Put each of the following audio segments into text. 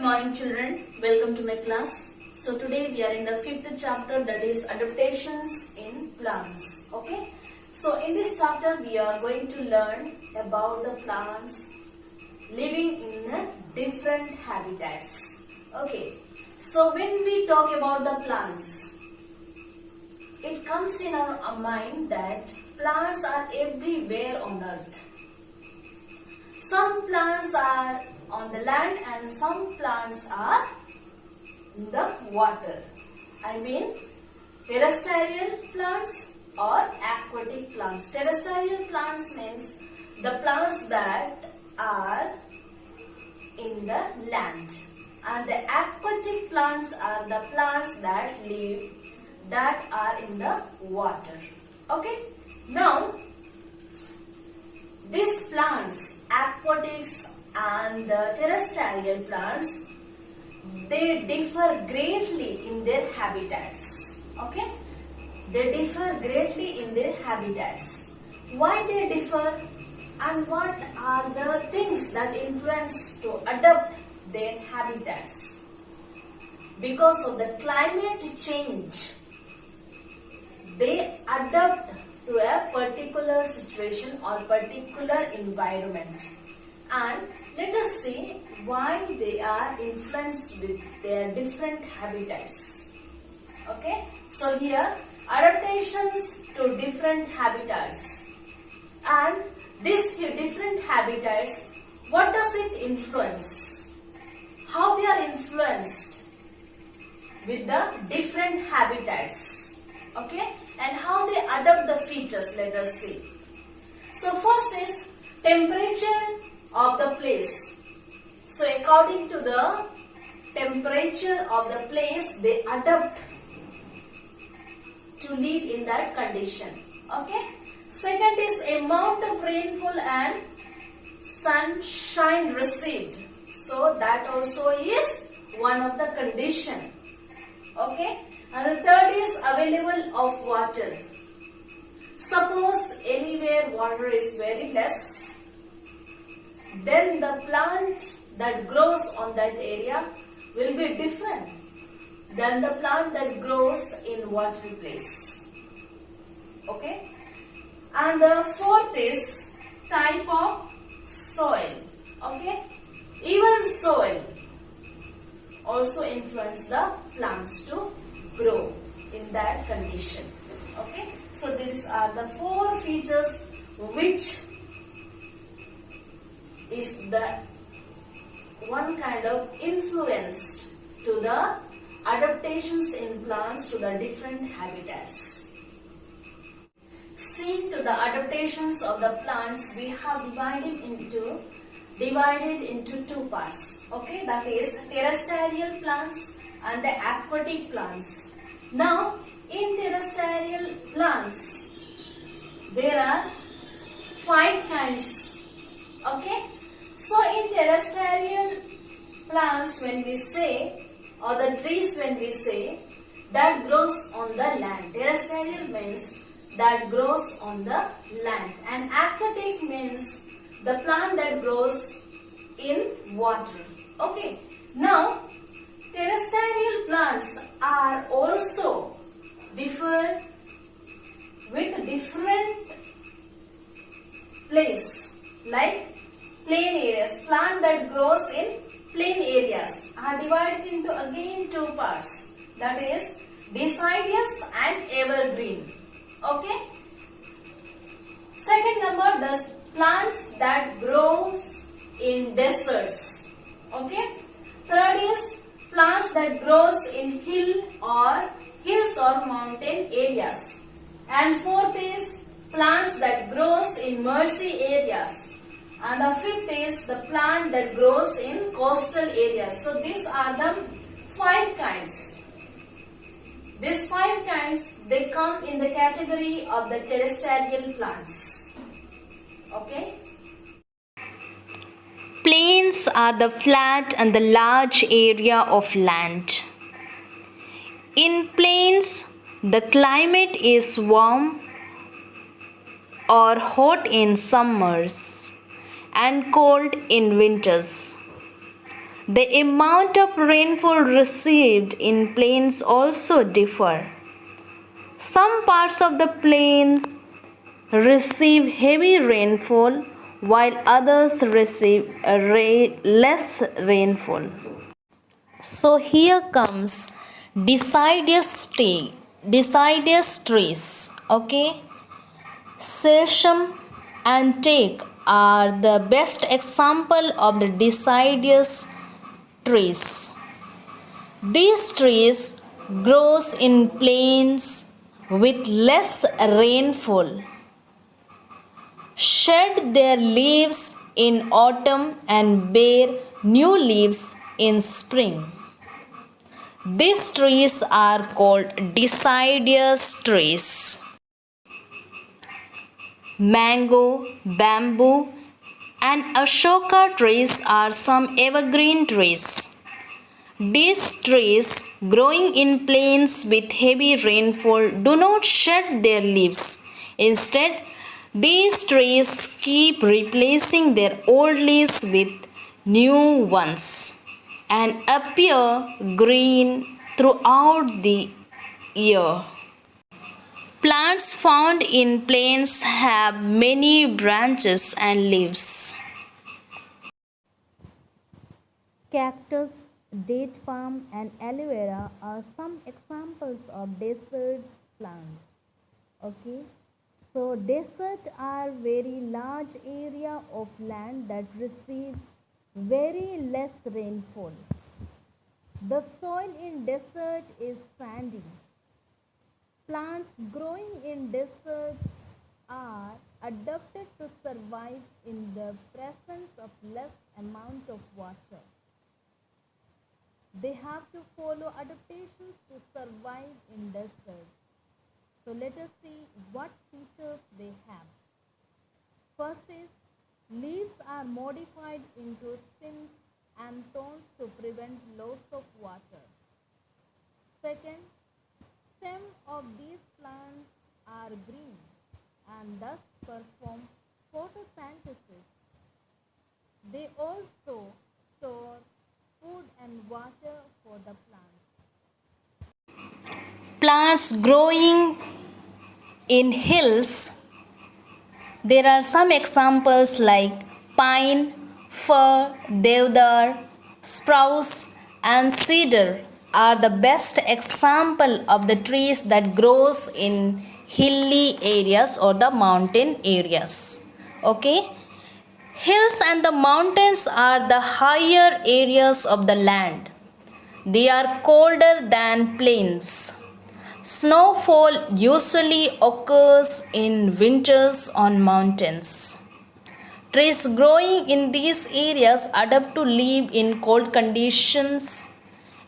morning children, welcome to my class. So today we are in the 5th chapter, that is adaptations in plants. Okay. So in this chapter we are going to learn about the plants living in different habitats. Okay. So when we talk about the plants, it comes in our mind that plants are everywhere on earth. Some plants are on the land and some plants are in the water. I mean terrestrial plants or aquatic plants. Terrestrial plants means the plants that are in the land, and the aquatic plants are the plants that are in the water. Okay. Now these plants, aquatics and the terrestrial plants, they differ greatly in their habitats. Okay, they differ greatly in their habitats. Why they differ and what are the things that influence to adapt their habitats? Because of the climate change, they adapt to a particular situation or particular environment. And let us see why they are influenced with their different habitats. Okay, so here adaptations to different habitats, and these different habitats, what does it influence? How they are influenced with the different habitats. Okay, and how they adapt the features, let us see. So first is temperature of the place. So according to the temperature of the place, they adapt to live in that condition. Okay. Second is amount of rainfall and sunshine received. So that also is one of the condition. Okay. And the third is available of water. Suppose anywhere water is very less, then the plant that grows on that area will be different than the plant that grows in watery place. Okay. And the fourth is type of soil. Okay. Even soil also influence the plants to grow in that condition. Okay. So these are the 4 features which is the one kind of influenced to the adaptations in plants to the different habitats. See, to the adaptations of the plants, we have divided into 2 parts. Okay, that is terrestrial plants and the aquatic plants. Now, in terrestrial plants, there are 5 kinds. Okay. So in terrestrial plants, when we say, or the trees when we say, that grows on the land. Terrestrial means that grows on the land. And aquatic means the plant that grows in water. Okay. Now, terrestrial plants are also differ with different place, like plain areas. Plant that grows in plain areas are divided into again 2 parts, that is deciduous and evergreen. Okay. Second number, the plants that grows in deserts. Okay. Third is plants that grows in hills or mountain areas. And fourth is plants that grows in marshy areas. And the fifth is the plant that grows in coastal areas. So these are the 5 kinds. These 5 kinds, they come in the category of the terrestrial plants. Okay. Plains are the flat and the large area of land. In plains, the climate is warm or hot in summers and cold in winters. The amount of rainfall received in plains also differ. Some parts of the plains receive heavy rainfall while others receive less rainfall. So here comes deciduous trees. Okay, sesame and teak are the best example of the deciduous trees. These trees grows in plains with less rainfall, shed their leaves in autumn and bear new leaves in spring. These trees are called deciduous trees. Mango, bamboo, and ashoka trees are some evergreen trees. These trees, growing in plains with heavy rainfall, do not shed their leaves. Instead, these trees keep replacing their old leaves with new ones and appear green throughout the year. Plants found in plains have many branches and leaves. Cactus, date palm, and aloe vera are some examples of desert plants. Okay, so desert are very large area of land that receive very less rainfall. The soil in desert is sandy. Plants growing in desert are adapted to survive in the presence of less amount of water. They have to follow adaptations to survive in deserts. So let us see what features they have. First is leaves are modified into stems and thorns to prevent loss of water. Second, stem of these plants are green and thus perform photosynthesis. They also store food and water for the plants. Plants growing in hills, there are some examples like pine, fir, deodar, spruce, and cedar are the best example of the trees that grows in hilly areas or the mountain areas. Okay, hills and the mountains are the higher areas of the land. They are colder than plains. Snowfall usually occurs in winters on mountains. Trees growing in these areas adapt to live in cold conditions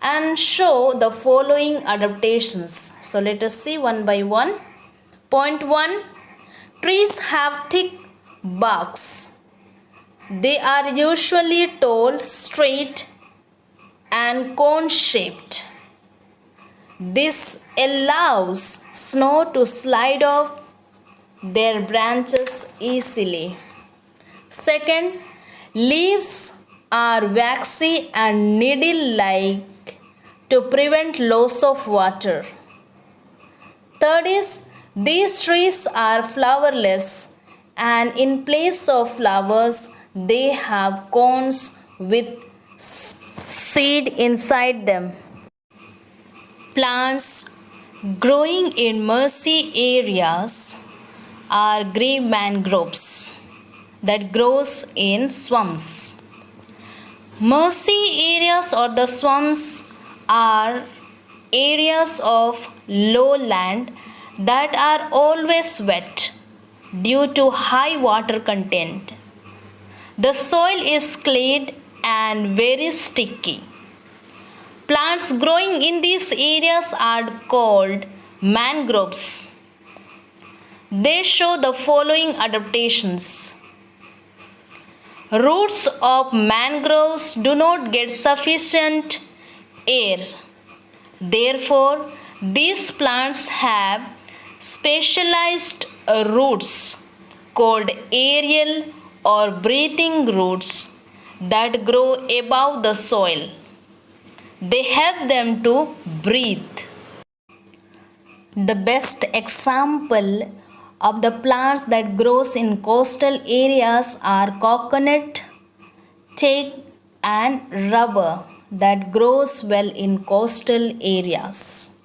and show the following adaptations. So let us see one by one. Point 1. Trees have thick barks. They are usually tall, straight, and cone shaped. This allows snow to slide off their branches easily. Second, leaves are waxy and needle like to prevent loss of water. Third is, these trees are flowerless and in place of flowers, they have cones with seed inside them. Plants growing in marshy areas are green mangroves that grows in swamps. Marshy areas or the swamps are areas of lowland that are always wet due to high water content. The soil is clayed and very sticky. Plants growing in these areas are called mangroves. They show the following adaptations. Roots of mangroves do not get sufficient air. Therefore, these plants have specialized roots called aerial or breathing roots that grow above the soil. They help them to breathe. The best example of the plants that grows in coastal areas are coconut, teak and rubber that grows well in coastal areas.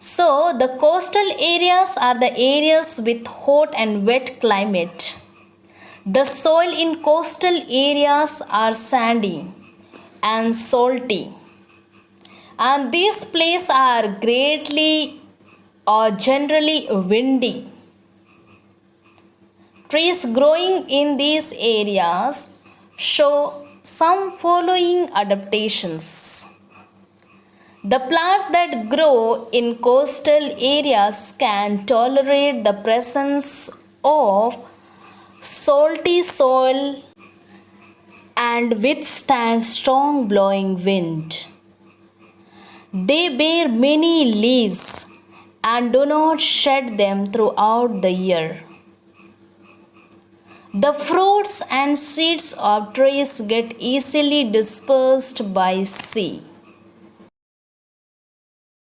So the coastal areas are the areas with hot and wet climate. The soil in coastal areas are sandy and salty, and these places are greatly or generally windy. Trees growing in these areas show some following adaptations. The plants that grow in coastal areas can tolerate the presence of salty soil and withstand strong blowing wind. They bear many leaves and do not shed them throughout the year. The fruits and seeds of trees get easily dispersed by sea.